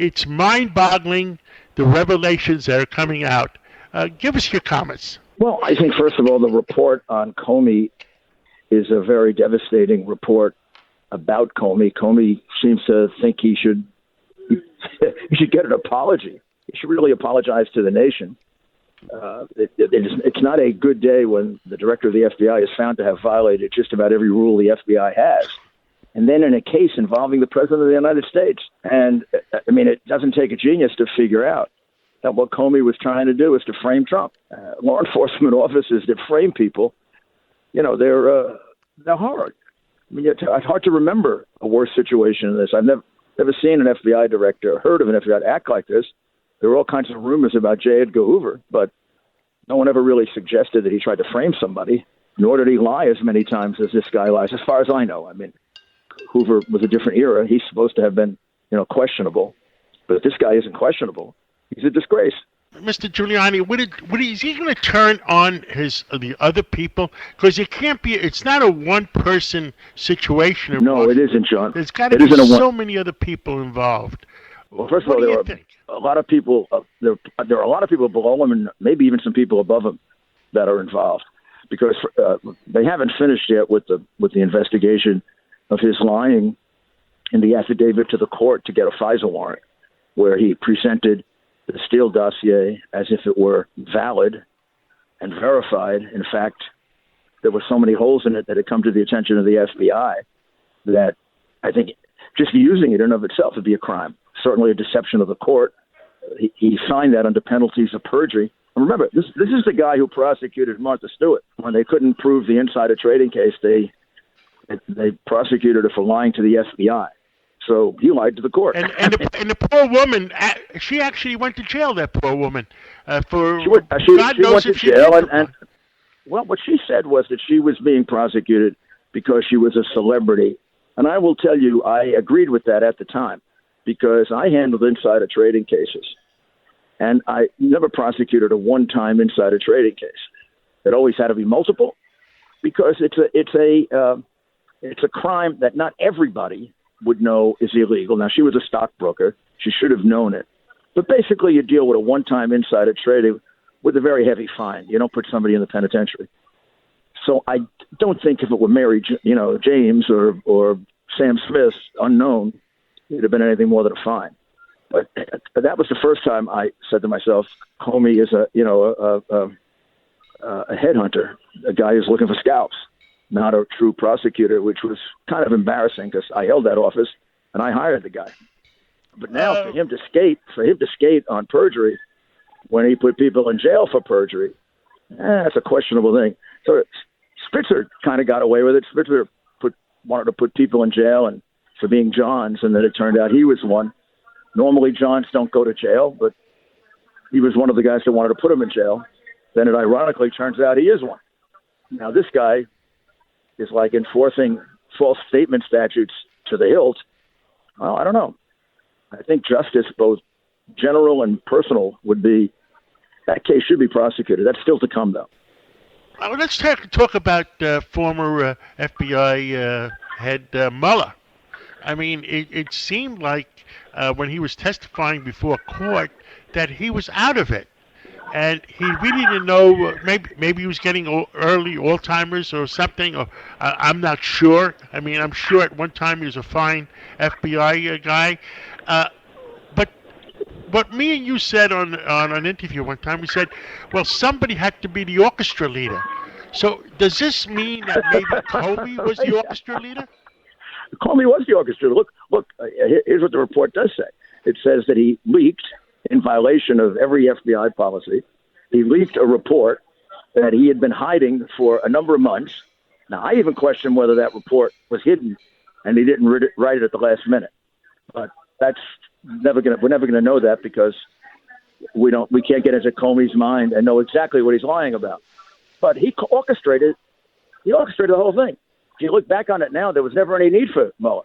it's mind-boggling, the revelations that are coming out. Give us your comments. Well, I think, first of all, the report on Comey is a very devastating report about Comey. Comey seems to think he should get an apology. He should really apologize to the nation. It's not a good day when the director of the FBI is found to have violated just about every rule the FBI has. And then in a case involving the President of the United States. And, I mean, it doesn't take a genius to figure out that what Comey was trying to do is to frame Trump. Law enforcement officers that frame people, they're hard. I mean, it's hard to remember a worse situation than this. I've never seen an FBI director, heard of an FBI act like this. There were all kinds of rumors about J. Edgar Hoover, but no one ever really suggested that he tried to frame somebody, nor did he lie as many times as this guy lies, as far as I know. I mean, Hoover was a different era. He's supposed to have been, questionable. But this guy isn't questionable. He's a disgrace. Mr. Giuliani, is he going to turn on the other people? Because it can't be. It's not a one-person situation. No, it isn't, John. There's got to be so many other people involved. Well, first of all, there are a lot of people. There are a lot of people below him, and maybe even some people above him that are involved, because they haven't finished yet with the investigation of his lying in the affidavit to the court to get a FISA warrant, where he presented the Steele dossier as if it were valid and verified. In fact, there were so many holes in it that had come to the attention of the FBI that I think just using it in and of itself would be a crime. Certainly a deception of the court. He signed that under penalties of perjury. And remember, this is the guy who prosecuted Martha Stewart. When they couldn't prove the insider trading case, they prosecuted her for lying to the FBI. So he lied to the court. And the poor woman, she actually went to jail, that poor woman. For God knows if she jail. Well, what she said was that she was being prosecuted because she was a celebrity. And I will tell you, I agreed with that at the time, because I handled insider trading cases. And I never prosecuted a one-time insider trading case. It always had to be multiple, because it's a crime that not everybody would know is illegal. Now, she was a stockbroker. She should have known it. But basically, you deal with a one-time insider trading with a very heavy fine. You don't put somebody in the penitentiary. So I don't think if it were Mary, James or Sam Smith, unknown, it would have been anything more than a fine. But that was the first time I said to myself, Comey is a headhunter, a guy who's looking for scalps, not a true prosecutor, which was kind of embarrassing because I held that office and I hired the guy. But now for him to skate on perjury when he put people in jail for perjury, that's a questionable thing. So Spitzer kind of got away with it. Spitzer wanted to put people in jail and for being Johns, and then it turned out he was one. Normally Johns don't go to jail, but he was one of the guys that wanted to put him in jail. Then it ironically turns out he is one. Now this guy is like enforcing false statement statutes to the hilt. Well, I don't know. I think justice, both general and personal, that case should be prosecuted. That's still to come, though. Let's talk about former FBI head Mueller. I mean, it seemed like when he was testifying before court that he was out of it. And he really didn't know, maybe he was getting early Alzheimer's or something, or I'm not sure. I mean, I'm sure at one time he was a fine FBI guy. But what me and you said on an interview one time, we said, well, somebody had to be the orchestra leader. So does this mean that maybe Comey was the orchestra leader? Comey was the orchestra. Look, here's what the report does say. It says that he leaked, in violation of every FBI policy, he leaked a report that he had been hiding for a number of months. Now, I even question whether that report was hidden and he didn't write it at the last minute. But we're never gonna know that, because we can't get into Comey's mind and know exactly what he's lying about. But he orchestrated the whole thing. If you look back on it now, there was never any need for Mueller.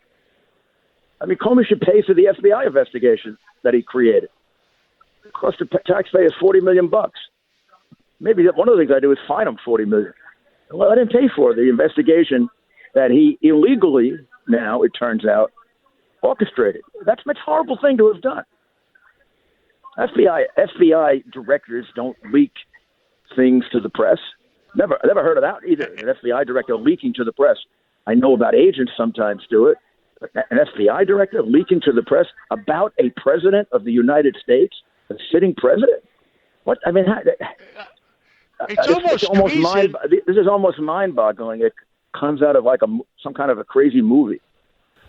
I mean, Comey should pay for the FBI investigation that he created. It cost the taxpayers $40 million. Maybe one of the things I do is fine him $40 million. Well, I didn't pay for the investigation that he illegally, now it turns out, orchestrated. That's a horrible thing to have done. FBI directors don't leak things to the press. Never heard of that either. An FBI director leaking to the press. I know about agents sometimes do it. An FBI director leaking to the press about a president of the United States, a sitting president. What? I mean, it's almost treason. This is almost mind-boggling. It comes out of like some kind of a crazy movie.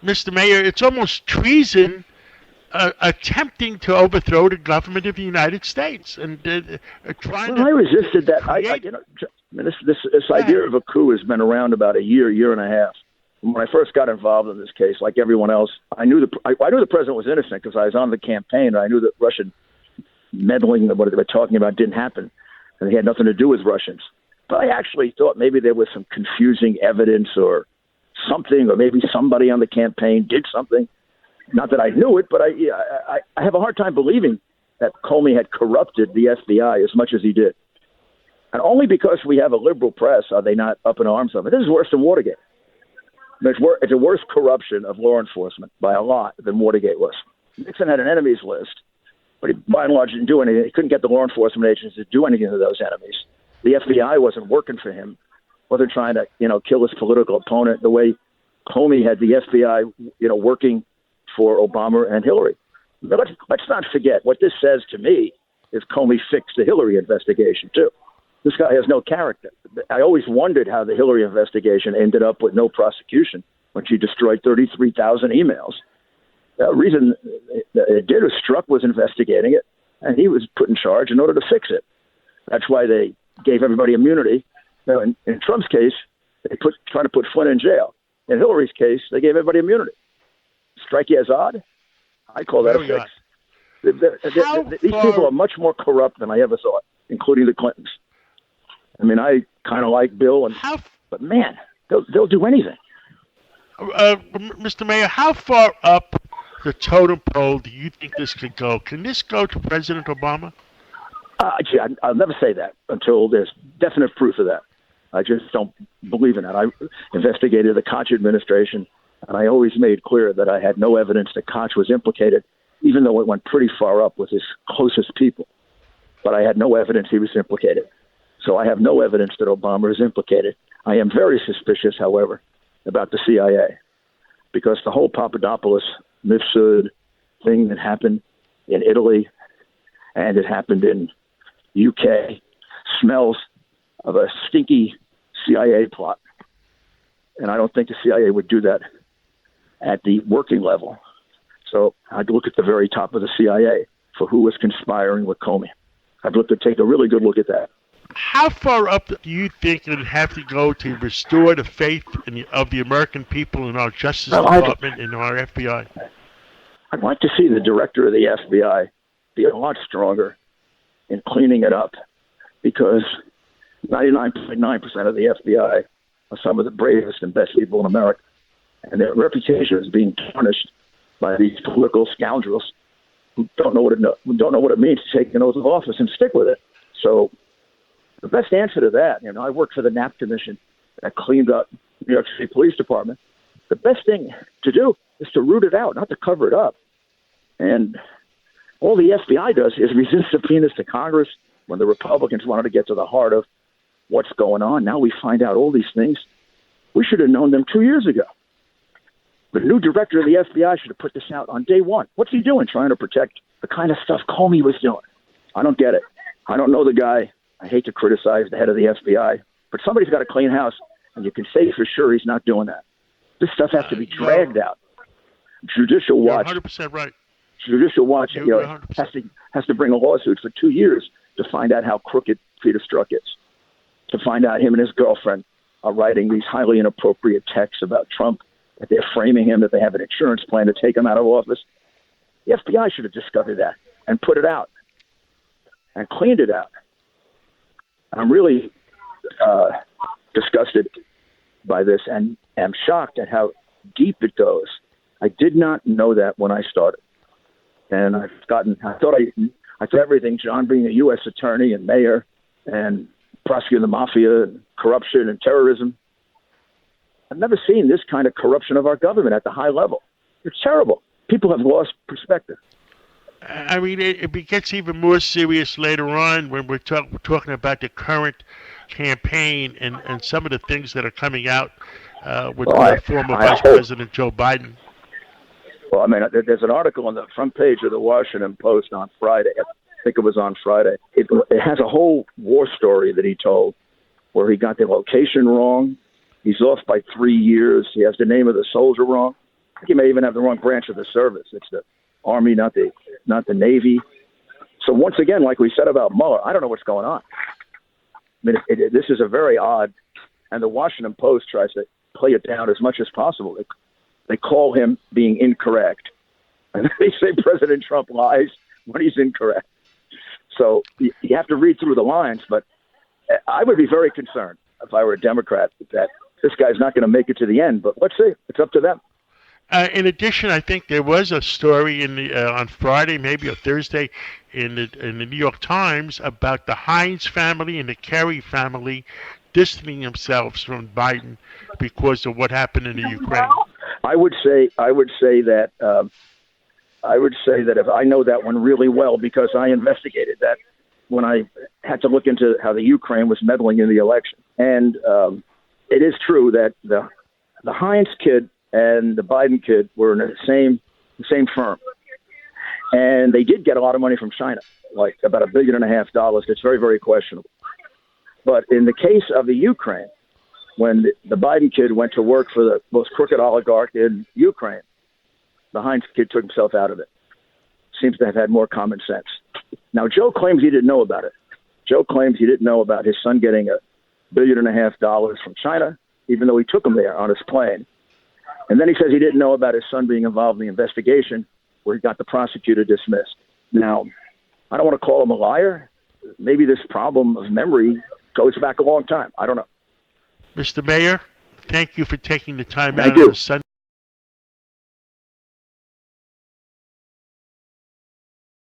Mr. Mayor, it's almost treason attempting to overthrow the government of the United States and trying to. I resisted that. This idea of a coup has been around about a year and a half. When I first got involved in this case, like everyone else, I knew the president was innocent because I was on the campaign. And I knew that Russian meddling, what they were talking about, didn't happen, and he had nothing to do with Russians. But I actually thought maybe there was some confusing evidence or something, or maybe somebody on the campaign did something. Not that I knew it, but I have a hard time believing that Comey had corrupted the FBI as much as he did. And only because we have a liberal press are they not up in arms of it. This is worse than Watergate. It's a worse corruption of law enforcement by a lot than Watergate was. Nixon had an enemies list, but he, by and large, didn't do anything. He couldn't get the law enforcement agencies to do anything to those enemies. The FBI wasn't working for him. Wasn't trying to, kill his political opponent the way Comey had the FBI, working for Obama and Hillary. But let's not forget what this says to me is Comey fixed the Hillary investigation too. This guy has no character. I always wondered how the Hillary investigation ended up with no prosecution when she destroyed 33,000 emails. The reason it did was Strzok was investigating it, and he was put in charge in order to fix it. That's why they gave everybody immunity. In Trump's case, they trying to put Flynn in jail. In Hillary's case, they gave everybody immunity. Strike you as odd? I call that a fix. These people are much more corrupt than I ever thought, including the Clintons. I mean, I kind of like Bill, but man, they'll do anything. Mr. Mayor, how far up the totem pole do you think this could go? Can this go to President Obama? I'll never say that until there's definite proof of that. I just don't believe in that. I investigated the Koch administration, and I always made clear that I had no evidence that Koch was implicated, even though it went pretty far up with his closest people. But I had no evidence he was implicated. So I have no evidence that Obama is implicated. I am very suspicious, however, about the CIA, because the whole Papadopoulos Mifsud thing that happened in Italy and it happened in UK smells of a stinky CIA plot. And I don't think the CIA would do that at the working level. So I'd look at the very top of the CIA for who was conspiring with Comey. I'd look to take a really good look at that. How far up do you think it would have to go to restore the faith of the American people in our Justice Department and our FBI? I'd like to see the director of the FBI be a lot stronger in cleaning it up, because 99.9% of the FBI are some of the bravest and best people in America, and their reputation is being tarnished by these political scoundrels who don't know what it means to take an oath of office and stick with it. So the best answer to that, I worked for the Knapp Commission that cleaned up New York City Police Department. The best thing to do is to root it out, not to cover it up. And all the FBI does is resist subpoenas to Congress when the Republicans wanted to get to the heart of what's going on. Now we find out all these things. We should have known them 2 years ago. The new director of the FBI should have put this out on day one. What's he doing, trying to protect the kind of stuff Comey was doing? I don't get it. I don't know the guy. I hate to criticize the head of the FBI, but somebody's got a clean house, and you can say for sure he's not doing that. This stuff has to be dragged out. Judicial Watch. 100% right. Judicial Watch, has to bring a lawsuit for 2 years to find out how crooked Peter Strzok is, to find out him and his girlfriend are writing these highly inappropriate texts about Trump, that they're framing him, that they have an insurance plan to take him out of office. The FBI should have discovered that and put it out and cleaned it out. I'm really disgusted by this and am shocked at how deep it goes. I did not know that when I started. And I thought everything, John being a U.S. attorney and mayor and prosecuting the mafia and corruption and terrorism. I've never seen this kind of corruption of our government at the high level. It's terrible. People have lost perspective. I mean, it gets even more serious later on when we're talking about the current campaign and some of the things that are coming out with Well, former I Vice hope. President Joe Biden. Well, I mean, there's an article on the front page of the Washington Post on Friday. I think it was on Friday. It has a whole war story that he told where he got the location wrong. He's off by 3 years. He has the name of the soldier wrong. He may even have the wrong branch of the service. It's the Army, not the Navy. So once again, like we said about Mueller, I don't know what's going on. I mean, this is a very odd, and the Washington Post tries to play it down as much as possible. They call him being incorrect, and they say President Trump lies when he's incorrect. So you have to read through the lines, but I would be very concerned if I were a Democrat that this guy's not going to make it to the end. But let's see. It's up to them. In addition, I think there was a story in the on Friday, maybe or Thursday, in the New York Times about the Heinz family and the Kerry family distancing themselves from Biden because of what happened in the Ukraine. I would say that if I know that one really well because I investigated that when I had to look into how the Ukraine was meddling in the election, and it is true that the Heinz kid and the Biden kid were in the same firm, and they did get a lot of money from China, like about $1.5 billion. It's very, very questionable. But in the case of the Ukraine, when the Biden kid went to work for the most crooked oligarch in Ukraine, the Heinz kid took himself out of it. Seems to have had more common sense. Now, Joe claims he didn't know about it. Joe claims he didn't know about his son getting $1.5 billion from China, even though he took him there on his plane. And then he says he didn't know about his son being involved in the investigation where he got the prosecutor dismissed. Now, I don't want to call him a liar. Maybe this problem of memory goes back a long time. I don't know. Mr. Mayor, thank you for taking the time Thank out you. on a Sunday.